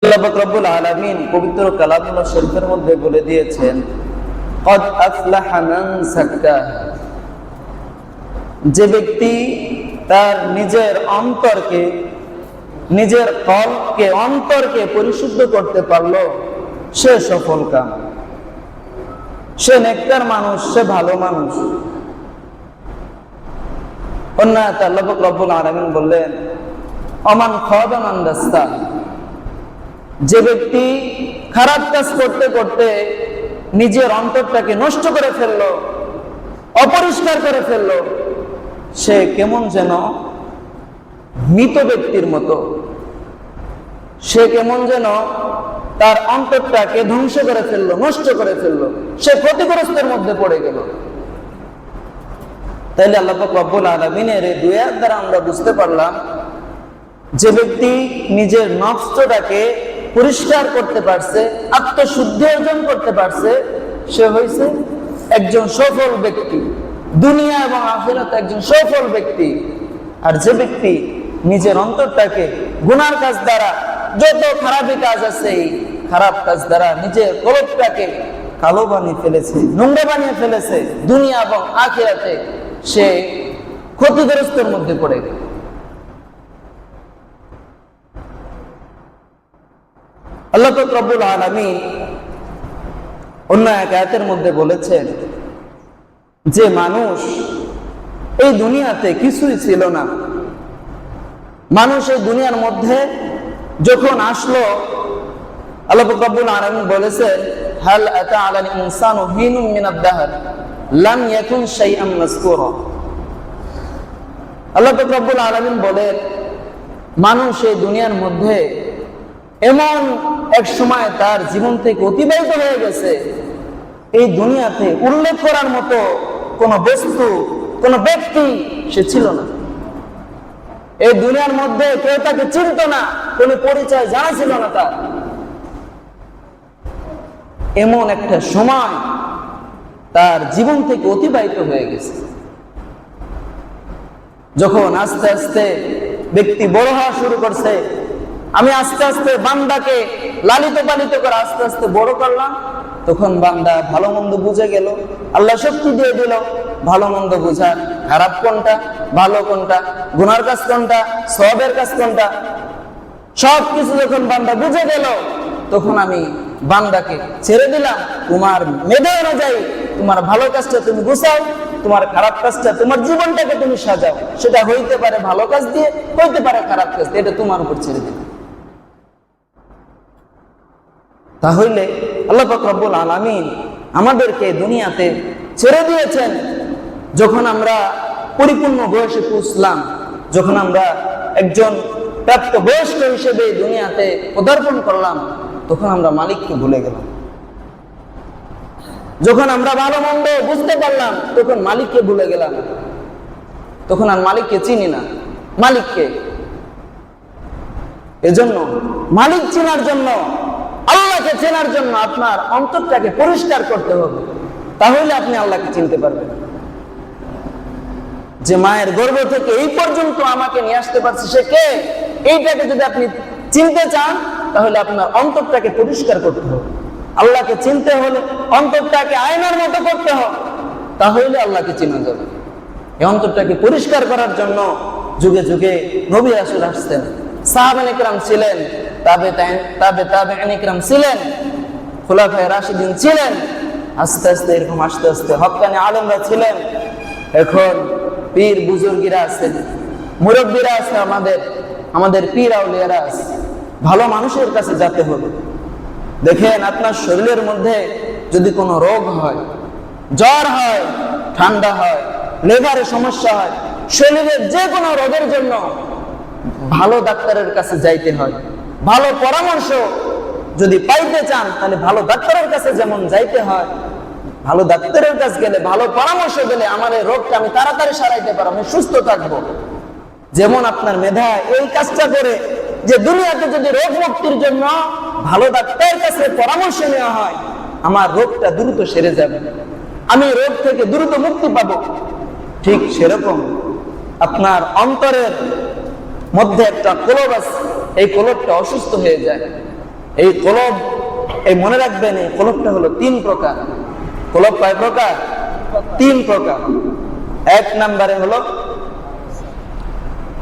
আল্লাহ পাক রব্বুল আলামিন পবিত্র কালামুল্লাহ শরীফের মধ্যে বলে দিয়েছেন, ক্বাদ আফলাহা মান যাক্কাহা। যে ব্যক্তি তার নিজের অন্তরকে, নিজের কলবকে, অন্তরকে পরিশুদ্ধ করতে পারলো, সে সফল কাম, সে নেককার মানুষ, সে ভালো মানুষ। অন্য আয়াতে আল্লাহ পাক রব্বুল আলামিন বললেন, অমান খাবা মান দাস্তাহা। যে ব্যক্তি খারাপ কাজ করতে করতে নিজের অন্তরটাকে নষ্ট করে ফেললো, অপরিষ্কার করে ফেললো, সে কেমন যেন মৃত ব্যক্তির মতো, সে কেমন যেন তার অন্তরটাকে ধ্বংস করে ফেললো, নষ্ট করে ফেললো, সে ক্ষতিগ্রস্তের মধ্যে পড়ে গেল। তাইলে আল্লাহ পাক রব্বুল আলামিনের এই দুই আয়াত দ্বারা আমরা বুঝতে পারলাম, যে ব্যক্তি নিজের নফসটাকে পরিষ্কার করতে পারছে, আত্মশুদ্ধি অর্জন করতে পারছে, সে হয়েছে একজন সফল ব্যক্তি, দুনিয়া এবং আখিরাতে একজন সফল ব্যক্তি। আর যে ব্যক্তি নিজের অন্তরটাকে গুনার কাজ দ্বারা, যত খারাপি কাজ আছে, এই খারাপ কাজ দ্বারা নিজের কলবটাকে কালো বানিয়ে ফেলেছে, নোংরা বানিয়ে ফেলেছে, দুনিয়া এবং আখিরাতে সে ক্ষতিগ্রস্তের মধ্যে পড়ে গেল। আল্লাহ পাক রব্বুল আলামিন অন্য এক আয়াতের মধ্যে বলেছেন যে মানুষ এই দুনিয়াতে কিছুই ছিল না, মানুষ এই দুনিয়ার মধ্যে যখন আসলো, আল্লাহ পাক রব্বুল আলামিন বলেছেন, হাল আতা আলাল ইনসানু হিনুম মিনাদ দাহর লাম ইয়াকুন শাইআন মাযকুরা। আল্লাহ পাক রব্বুল আলামিন বলেন, মানুষ এই দুনিয়ার মধ্যে এমন এক সময় তার জীবন থেকে অতিবাহিত হয়ে গেছে, এই দুনিয়াতে উল্লেখ করার মতো কোন বস্তু, কোন ব্যক্তি সে ছিল না। এই দুনিয়ার মধ্যে কেউ তাকে চিনত না, কোন পরিচয় জানা ছিল না তার। এমন একটা সময় তার জীবন থেকে অতিবাহিত হয়ে গেছে। যখন আস্তে আস্তে ব্যক্তি বড় হওয়া শুরু করছে, আমি আস্তে আস্তে বান্দাকে লালিত পালিত করে আস্তে আস্তে বড় করলাম, তখন বান্দা ভালো মন্দ বুঝে গেল, আল্লাহ শক্তি দিয়ে দিল ভালো মন্দ বুঝার, খারাপ কোনটা, ভালো কোনটা, গুনার কাজ কোনটা, সওয়াবের কাজ কোনটা, সব কিছু যখন বান্দা বুঝে গেল, তখন আমি বান্দাকে ছেড়ে দিলাম, তোমার মেধা অনুযায়ী তোমার ভালো কাজটা তুমি গুছাও, তোমার খারাপ কাজটা, তোমার জীবনটাকে তুমি সাজাও। সেটা হইতে পারে ভালো কাজ দিয়ে, হইতে পারে খারাপ কাজ দিয়ে, এটা তোমার উপর ছেড়ে দিলাম। তাহলে আল্লাহ পাক রব্বুল আলামিন আমাদেরকে দুনিয়াতে ছেড়ে দিয়েছেন। যখন আমরা পরিপূর্ণ বয়সে পৌঁছলাম, যখন আমরা একজন প্রাপ্তবয়স্ক হিসেবে দুনিয়াতে পদার্পণ করলাম, তখন আমরা মালিককে ভুলে গেলাম। যখন আমরা ভালো মন্দ বুঝতে পারলাম, তখন মালিককে ভুলে গেলাম, তখন আর মালিককে চিনি না। মালিককে, এজন্য মালিক চেনার জন্য, আল্লাহকে চেনার জন্য আপনার অন্তরটাকে পরিষ্কার করতে হবে, তাহলে আপনি আল্লাহকে চিনতে পারবেন। যে মায়ের গর্ভ থেকে এই পর্যন্ত আমাকে নিয়ে আসতে পারছে, সে কে, এইটাকে যদি আপনি চিনতে চান, তাহলে আপনার অন্তরটাকে পরিষ্কার করতে হবে। আল্লাহকে চিনতে হলে অন্তরটাকে আয়নার মতো করতে হবে, তাহলে আল্লাহকে চেনা যাবে। এই অন্তরটাকে পরিষ্কার করার জন্য যুগে যুগে নবী রাসূল আসতেন, সাহাবায়ে কেরাম ছিলেন, তাবেঈন কেরাম ছিলেন, খুলাফায়ে রাশিদিন ছিলেন, আস্তে আস্তে এরকম আস্তে আস্তে হক্কানি আলেমরা ছিলেন, এখন পীর বুজুর্গিরা আছেন, মুরব্বীরা আছে, আমাদের পীর আউলিয়ারা আছে। ভালো মানুষের কাছে যেতে হবে। দেখেন, আপনার শরীরের মধ্যে যদি কোনো রোগ হয়, জ্বর হয়, ঠান্ডা হয়, লিভারের সমস্যা হয়, শরীরের যে কোনো রোগের জন্য ভালো ডাক্তারের কাছে যাইতে হয়। ভালো পরামর্শ যদি পাইতে চান, তাহলে ভালো ডাক্তারের কাছে যেমন যাইতে হয়, ভালো ডাক্তারের কাছে গেলে, ভালো পরামর্শ গেলে আমার এই রোগটা আমি তাড়াতাড়ি সারাইতে পারবো, আমি সুস্থ থাকবো। যেমন আপনার মেধা এই কাজটা করে যে দুনিয়াতে যদি রোগ মুক্তির জন্য ভালো ডাক্তারের কাছে পরামর্শ নেওয়া হয়, আমার রোগটা দ্রুত সেরে যাবে, আমি রোগ থেকে দ্রুত মুক্তি পাবো। ঠিক সেরকম আপনার অন্তরের মধ্যে একটা কলব আছে, এই কলবটা অসুস্থ হয়ে যায়, এই কলব, এই মনে রাখবেন, এই কলবটা হলো 3 প্রকার। কলব কয় প্রকার? 3 প্রকার। 1 নম্বরে হলো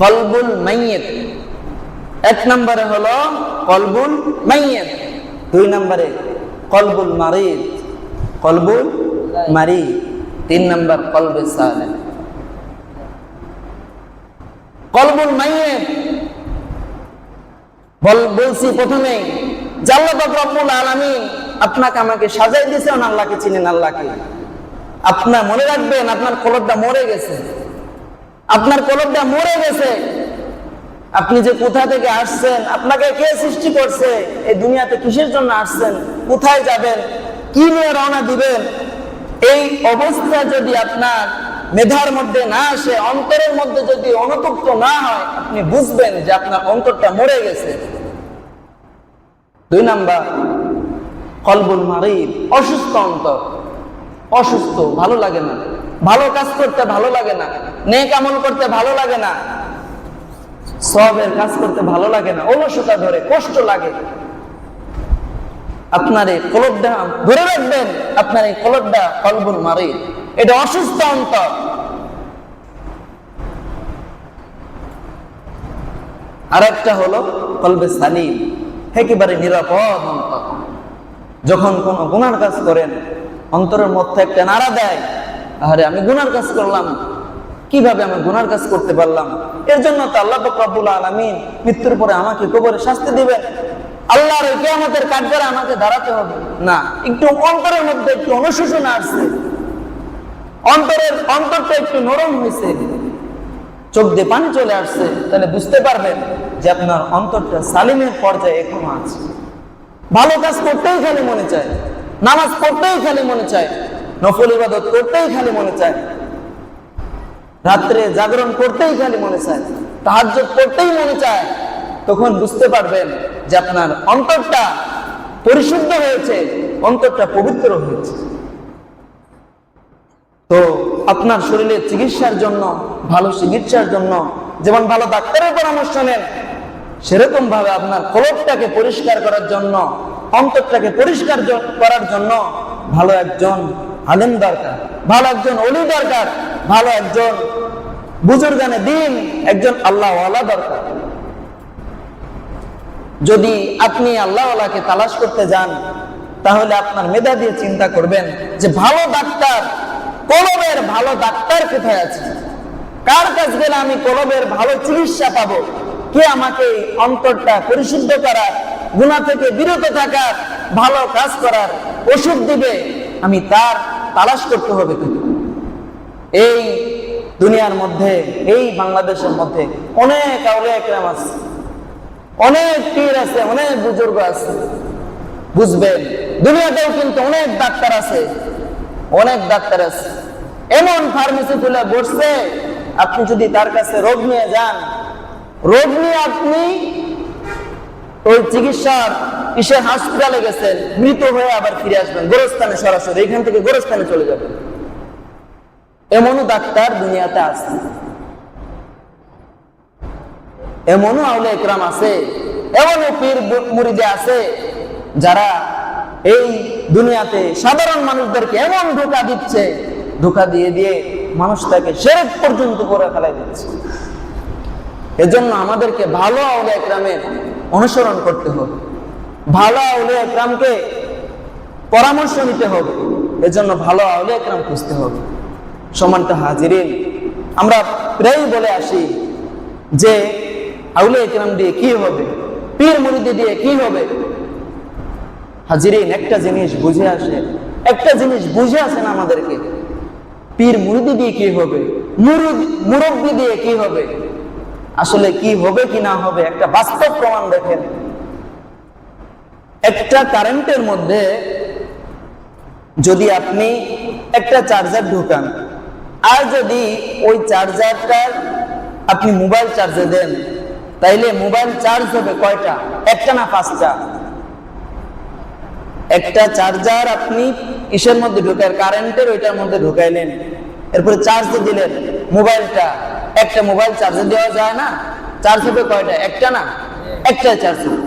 কলবুল মাইয়িত, 1 নম্বরে হলো কলবুল মাইয়িত, 2 নম্বরে কলবুল মারিদ, কলবুল মারিদ, 3 নম্বর কলবে সালেম। কলবুল মাইয়িত বলছি প্রথমেই, আল্লাহ পাক রব্বুল আলামিন আপনাকে আমাকে সাজাই দিয়েছেন আল্লাহকে চিনেন, আল্লাহকে। আপনার মনে রাখবেন আপনার কলবটা মরে গেছে, আপনার কলবটা মরে গেছে। আপনি যে কোথা থেকে আসছেন, আপনাকে কে সৃষ্টি করছে, এই দুনিয়াতে কিসের জন্য আসছেন, কোথায় যাবেন, কি নিয়ে রওনা দিবেন, এই অবস্থা যদি আপনার মেধার মধ্যে না আসে, অন্তরের মধ্যে যদি অনুতপ্ত না হয়, আপনি বুঝবেন যে আপনার অন্তরটা মরে গেছে। 2 নাম্বার কলবুল মারিদ, অসুস্থ অন্তর, অসুস্থ, ভালো লাগে না, ভালো কাজ করতে ভালো লাগে না, নেক আমল করতে ভালো লাগে না, সওয়াবের কাজ করতে ভালো লাগে না, অলসতা ধরে, কষ্ট লাগে। আপনার এই কলবটা ধরে রাখবেন, আপনার এই কলবটা কলবুল মারিদ, এটা অসুস্থ অন্তর। আর একটা হলো কলবে সালিম, একেবারে নিরাপদ অন্তর। যখন কোন গুনার কাজ করেন, অন্তরের মধ্যে একটা নাড়া দেয়, আরে আমি গুনার কাজ করলাম, কিভাবে আমি গুনার কাজ করতে পারলাম, এর জন্য তো আল্লাহ পাক রব্বুল আলামিন মৃত্যুর পরে আমাকে কবরে শাস্তি দিবেন, আল্লাহর কিয়ামতের কাঠগড়ে আমাকে দাঁড়াতে হবে না। একটু অন্তরের মধ্যে একটু অনুশোচনা আসছে, অন্তরটা একটু নরম হয়েছে, চোখ দিয়ে পানি চলে আসছে, তাহলে বুঝতে পারবেন যে আপনার অন্তরটা সালিমের পর্যায়ে এখনো আছে। ভালো কাজ করতেই খালি মনে চায়, নামাজ পড়তেই খালি মনে চায়, নফল ইবাদত করতেই খালি মনে চায়, রাত্রে জাগরণ করতেই খালি মনে চায়, তাহাজ্জুদ পড়তেই মনে চায়। তখন বুঝতে পারবেন যে আপনার অন্তরটা পরিশুদ্ধ হয়েছে, অন্তরটা পবিত্র হয়েছে। তো আপনার শরীরের চিকিৎসার জন্য, ভালো চিকিৎসার জন্য যেমন ভালো ডাক্তারের পরামর্শ নেন, সেরকম ভাবে আপনার কলবটাকে পরিষ্কার করার জন্য, অন্তরটাকে পরিষ্কার করার জন্য ভালো একজন আলেম দরকার, ভালো একজন ওলি দরকার, ভালো একজন বুজুর্গানে দ্বীন, একজন আল্লাহওয়ালা দরকার। যদি আপনি আল্লাহওয়ালাকে তালাশ করতে যান, তাহলে আপনার মেধা দিয়ে চিন্তা করবেন যে ভালো ডাক্তার, কলবের ভালো ডাক্তার কোথায় আছে, কার কাছে গেলে আমি কলবের ভালো চিকিৎসা পাবো, কে আমাকে অন্তরটা পরিশুদ্ধ করার, গুনাহ থেকে বিরত থাকার, ভালো কাজ করার ওষুধ দিবে, আমি তার তালাশ করতে হবে। এই দুনিয়ার মধ্যে, এই বাংলাদেশের মধ্যে অনেক আউলিয়া কেরাম আছে, অনেক পীর আছে, অনেক বুজুর্গ আছে। বুঝবেন দুনিয়াতেও কিন্তু অনেক ডাক্তার আছে, অনেক ডাক্তার আছে। এমন ফার্মেসি খুলে বসছে, আপনি যদি তার কাছে রোগ নিয়ে যান, রোগ নিয়ে আপনি ওই চিকিৎসার হাসপাতালে গেছেন, মৃত হয়ে আবার ফিরে আসবেন গোরস্থানে, সরাসরি এখান থেকে গোরস্থানে চলে যাবেন। এমনও ডাক্তার দুনিয়াতে আছে, এমনও আউলিয়া ইকরাম আছে, এমনও পীর মুরিদে আছে, যারা এই দুনিয়াতে সাধারণ মানুষদেরকে এমন ধোঁকা দিচ্ছে, ধোঁকা দিয়ে দিয়ে মানুষটাকে শিরক পর্যন্ত করে ফেলাই দিচ্ছে। এজন্য আমাদেরকে ভালো আউলিয়া ইকরামের অনুসরণ করতে হবে, ভালো আউলিয়া ইকরামকে পরামর্শ নিতে হবে, এজন্য ভালো আউলিয়া ইকরাম খুঁজতে হবে। সম্মানিত হাজিরিন, আমরা প্রায়ই বলে আসি যে আউলিয়া ইকরাম দিয়ে কি হবে, পীর মুরিদি দিয়ে কি হবে। হাজিরিন, একটা জিনিস বুঝে আসে, একটা জিনিস বুঝে আসে না আমাদেরকে, পীর মুরিদি দিয়ে কি হবে, মুরব্বি দিয়ে কি হবে, আসলে কি হবে কি না হবে একটা বাস্তব প্রমাণ দেখেন। একটা কারেন্টের মধ্যে যদি আপনি একটা চার্জার ঢুকান, আর যদি ওই চার্জারটার আপনি মোবাইল চার্জে দেন, তাইলে মোবাইল চার্জ হবে কয়টা? একটা না 5টা? একটা চার্জার আপনি কিসের মধ্যে ঢুকায়, কারেন্টের ওইটার মধ্যে ঢুকাইলেন, এরপরে চার্জ দিলেন মোবাইলটা। একটা মোবাইল চার্জে দেওয়া যায় না, চার্জ হবে কয়টা? একটা না? একটা চার্জ হবে।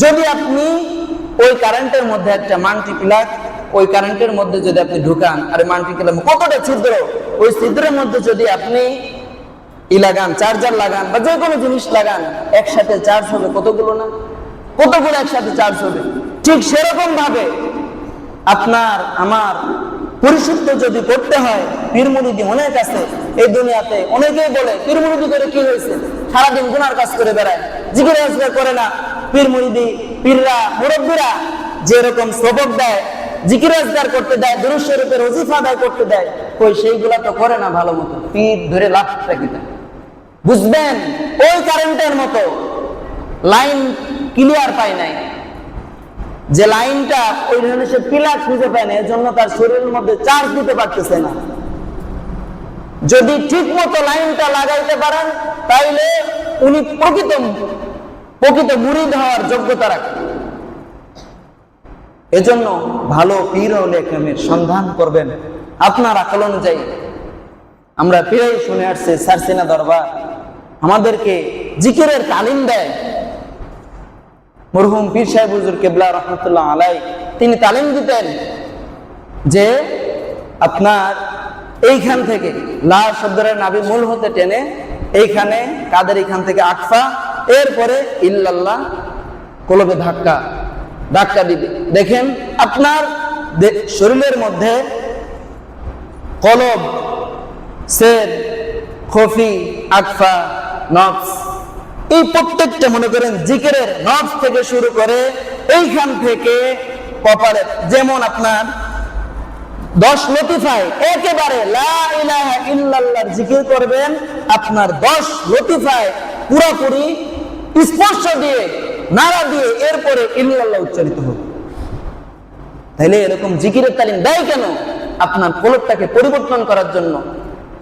যদি আপনি ওই কারেন্টের মধ্যে একটা মাল্টি প্লাগ, ওই কারেন্টের মধ্যে যদি আপনি ঢুকান, আর মাল্টি প্লাগ কতটা ছিদ্র, ওই ছিদ্রের মধ্যে যদি আপনি লাগান, চার্জার লাগান বা যে কোনো জিনিস লাগান, একসাথে চার্জ হবে কতগুলো না, কতগুলো একসাথে চার্জ হবে। ঠিক সেরকম ভাবে আপনার আমার পরিশুদ্ধ যদি করতে হয়, পীর মুরিদি অনেক আছে এই দুনিয়াতে, অনেকেই বলে পীর মুরিদি করে কি হয়েছে, সারাদিন গুনার কাজ করে বেড়ায়, জিকির আজগার করে না। পীর মুরিদি, পীররা, মুরব্বীরা যেরকম সবক দেয়, জিকির আজগার করতে দেয়, দুরূদ শরীফের ওজিফা আদায় করতে দেয়, কই সেইগুলা তো করে না ভালো মতো। পীর ধরে লাভটা কি? বুঝবেন, ওই কারেন্টের মতো লাইন ক্লিয়ার পায় নাই, যে লাইনটা ওই ধরনের সে পিলার খুঁজে পায় না, এর জন্য তার শরীরের মধ্যে চার্জ দিতে পারতেছে না। যদি ঠিক মতো লাইনটা লাগাইতে পারেন, তাইলে উনি প্রকৃত মুরিদ হওয়ার যোগ্যতা রাখেন। এজন্য ভালো পীর হলে একরামের সন্ধান করবেন আপনার আকল অনুযায়ী। আমরা পীরাই শুনে আসছে, সারসিনা দরবার আমাদেরকে জিকিরের তালিম দেয়। মরহুম পীর সাহেব হুজুর কেবলা রহমতুল্লাহ আলাই তিনি তালিম দিতেন যে আপনার এইখান থেকে লা শব্দের নাভি মূল হতে টেনে এইখানে কাদের এইখান থেকে আকফা, এরপরে ইল্লাল্লাহ কলবে ধাক্কা দিবে। দেখেন আপনার শরীরের মধ্যে কলব, সের, খফি, আকফা, নফস, এই প্রত্যেকটা মনে করেন জিকিরের নফস থেকে শুরু করে এইখান থেকে কপালে, যেমন আপনার 10 লতিফায় একেবারে লা ইলাহা ইল্লাল্লাহর জিকির করবেন, আপনার 10 লতিফায় পুরোপুরি স্পর্শ দিয়ে, নারা দিয়ে, এরপরে ইল্লাল্লাহ উচ্চারিত হবে। তাহলে এরকম জিকিরের তালিম দেয় কেন? আপনার কলবটাকে পরিবর্তন করার জন্য,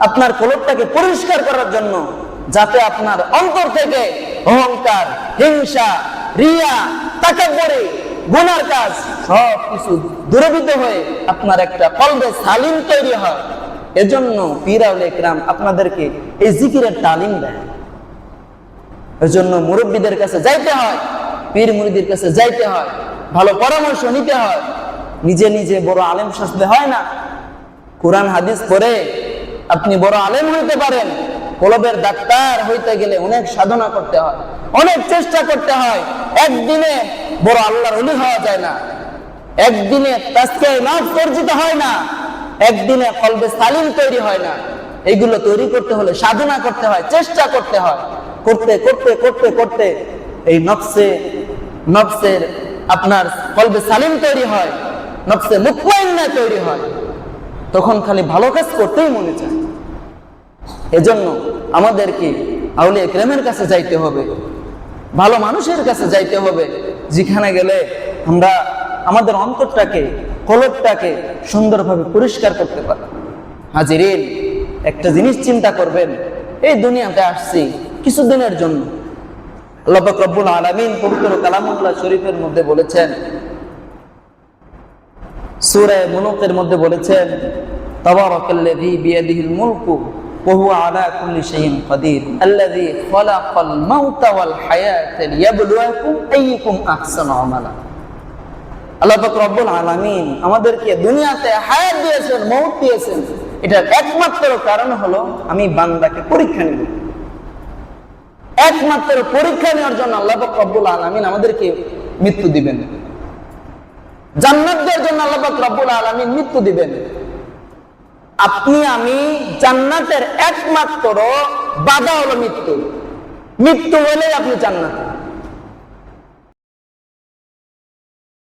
আপনার কলবটাকে পরিষ্কার করার জন্য, যাতে আপনার অন্তর থেকে অহংকার, হিংসা, রিয়া, তাকাব্বুরি, গুনার কাজ সব কিছু দূরীভূত হয়ে আপনার একটা কলবে সালিম তৈরি হয়। এজন্য পীর আউলিয়া ইকরাম আপনাদেরকে এই জিকিরের তালিম দেয়। এজন্য মুরব্বীদের কাছে যাইতে হয়, পীর মুরিদের কাছে যাইতে হয়, ভালো পরামর্শ নিতে হয়। নিজে নিজে বড় আলেম সাজতে হয় না। কোরআন হাদিস পড়ে আপনি বড় আলেম হইতে পারেন, কলবের ডাক্তার হইতে গেলে অনেক সাধনা করতে হয়, অনেক চেষ্টা করতে হয়। একদিনে বড় আল্লাহর ওলি হওয়া যায় না, একদিনে তাসকিয়ে নফস অর্জিত হয় না, একদিনে কলবে সালিম তৈরি হয় না। এগুলো তৈরি করতে হলে সাধনা করতে হয়, চেষ্টা করতে হয়। করতে করতে করতে করতে এই নফসের আপনার কলবে সালিম তৈরি হয়, নফসে মুতমাইন্না তৈরি হয়, তখন খালি ভালো কাজ করতেই মনে চায়। এজন্য আমাদেরকে আউলিয়া ইকরামের কাছে যাইতে হবে, ভালো মানুষের কাছে যাইতে হবে, যেখানে গেলে আমরা আমাদের অন্তরটাকে, কলবটাকে সুন্দরভাবে পরিষ্কার করতে পারি। হাজিরিন, একটা জিনিস চিন্তা করবেন, এই দুনিয়াতে আসছি কিছুদিনের জন্য। আল্লাহ পাক রব্বুল আলামিন পবিত্র কালামুল্লাহ শরীফের মধ্যে বলেছেন, সূরা মুলুকের মধ্যে বলেছেন, তাবারাকাল্লাযী বিয়াদিহিল মুলকু ওয়া হুয়া আলা কুল্লি শাইইন কাদির আল্লাযী খালাকাল মাউতা ওয়াল হায়াতা লিয়াবলুয়াকুম আইয়ুকুম আহসানু আমালা। আল্লাহ পাক রব্বুল আলামিন আমাদেরকে দুনিয়াতে হায়াত দিয়েছেন, মওত দিয়েছেন, এটার একমাত্র কারণ হলো আমি বান্দাকে পরীক্ষা নিব। একমাত্র পরীক্ষা নেওয়ার জন্য আল্লাহ পাক রব্বুল আলামিন আমাদেরকে মৃত্যু দিবেন। জান্নাত দেওয়ার জন্য আল্লাহ পাক রব্বুল আলামিন মৃত্যু দিবেন। আপনি আমি জান্নাতের একমাত্র বাধা হলো মৃত্যু। মৃত্যু হলেই আপনি জান্নাত।